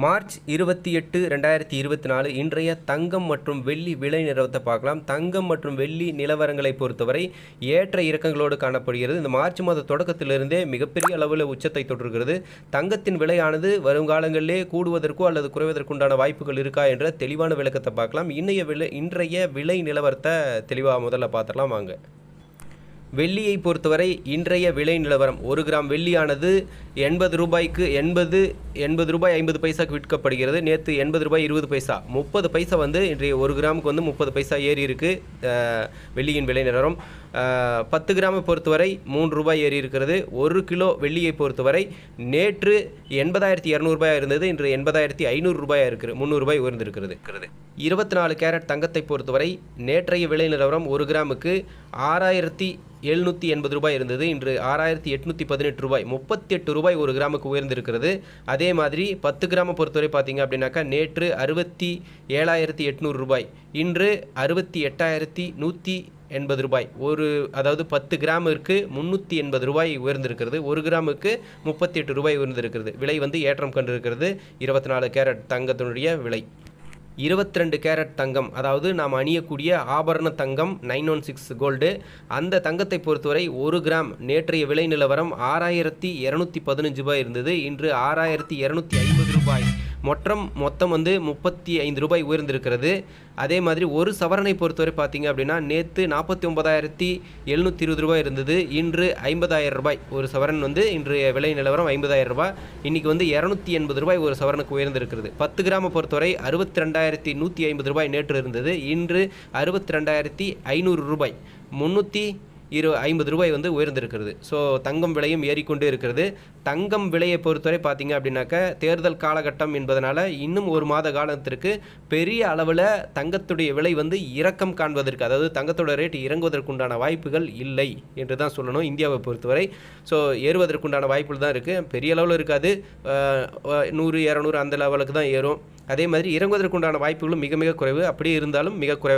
March 28, 2024 இன்றைய தங்கம் மற்றும் வெள்ளி விலை நிலவரத்தை பார்க்கலாம். தங்கம் மற்றும் வெள்ளி நிலவரங்களை பொறுத்தவரை ஏற்ற இறக்கங்களோடு காணப்படுகிறது. இந்த மார்ச் மாத தொடக்கத்திலிருந்தே மிகப்பெரிய அளவில் உச்சத்தை தொட்டிருக்கிறது. தங்கத்தின் விலையானது வருங்காலங்களிலே கூடுவதற்கோ அல்லது குறைவதற்குண்டான வாய்ப்புகள் இருக்கா என்ற தெளிவான விளக்கத்தை பார்க்கலாம். இன்றைய விலை நிலவரத்தை தெளிவாக முதல்ல பார்த்துடலாம் வாங்க. வெள்ளியை பொறுத்தவரை இன்றைய விலை நிலவரம் 1 கிராம் வெள்ளியானது 80 ரூபாய்க்கு 80 ரூபாய் 50 பைசாக்கு விற்கப்படுகிறது. நேற்று 80 ரூபாய் 20 பைசா 30 பைசா வந்து இன்றைய 1 கிராமுக்கு வந்து 30 பைசா ஏறி இருக்குது வெள்ளியின் விலை நிலவரம். 10 கிராமை பொறுத்தவரை 3 ரூபாய் ஏறி இருக்கிறது. 1 கிலோ வெள்ளியை பொறுத்தவரை நேற்று 80,200 ரூபாயாக இருந்தது, இன்று 80,500 ரூபாயாக இருக்குது, 300 ரூபாய் உயர்ந்திருக்கிறது. 24 கேரட் தங்கத்தை பொறுத்தவரை நேற்றைய விலை நிலவரம் 1 கிராமுக்கு 6,780 ரூபாய் இருந்தது, இன்று 6,818 ரூபாய், 38 ரூபாய் 1 கிராமுக்கு உயர்ந்திருக்கிறது. அதே மாதிரி 10 கிராமை பொறுத்தவரை பார்த்தீங்க அப்படின்னாக்கா நேற்று 67,800 ரூபாய், இன்று 68,180 ரூபாய். அதாவது 10 கிராமிற்கு 380 ரூபாய் உயர்ந்திருக்கிறது. 1 கிராமுக்கு 38 ரூபாய் உயர்ந்திருக்கிறது. விலை வந்து ஏற்றம் கண்டிருக்கிறது. 24 கேரட் தங்கத்தினுடைய விலை. 22 கேரட் தங்கம், அதாவது நாம் அணியக்கூடிய ஆபரண தங்கம் 916 கோல்டு, அந்த தங்கத்தை பொறுத்தவரை 1 கிராம் நேற்றைய விலை நிலவரம் 6,215 ரூபாய் இருந்தது, இன்று 6,250 ரூபாய். மொத்தம் வந்து 35 ரூபாய் உயர்ந்திருக்கிறது. அதே மாதிரி ஒரு சவரனை பொறுத்தவரை பார்த்தீங்க அப்படின்னா நேற்று 49,720 ரூபாய் இருந்தது, இன்று 50,000 ரூபாய் ஒரு சவரன் வந்து இன்றைய விலை நிலவரம் 50,000 ரூபாய். இன்றைக்கி வந்து 280 ரூபாய் ஒரு சவரனுக்கு உயர்ந்திருக்கிறது. 10 கிராமை பொறுத்தவரை 62,150 ரூபாய் நேற்று இருந்தது, இன்று 62,500 ரூபாய், 350 ரூபாய் வந்து உயர்ந்திருக்கிறது. ஸோ தங்கம் விலையும் ஏறிக்கொண்டே இருக்கிறது. தங்கம் விலையை பொறுத்தவரை பார்த்தீங்க அப்படின்னாக்க தேர்தல் காலகட்டம் என்பதனால இன்னும் ஒரு மாத காலத்திற்கு பெரிய அளவில் தங்கத்துடைய விலை வந்து இறக்கம் காண்பதற்கு, அதாவது தங்கத்தோட ரேட் இறங்குவதற்குண்டான வாய்ப்புகள் இல்லை என்று தான் சொல்லணும் இந்தியாவை பொறுத்தவரை. ஸோ ஏறுவதற்குண்டான வாய்ப்புகள் தான் இருக்குது, பெரிய அளவில் இருக்காது, 100, 200 அந்த லெவலுக்கு தான் ஏறும். அதே மாதிரி இறங்குவதற்குண்டான வாய்ப்புகளும் மிக மிக குறைவு, அப்படியே இருந்தாலும் மிக குறைவு.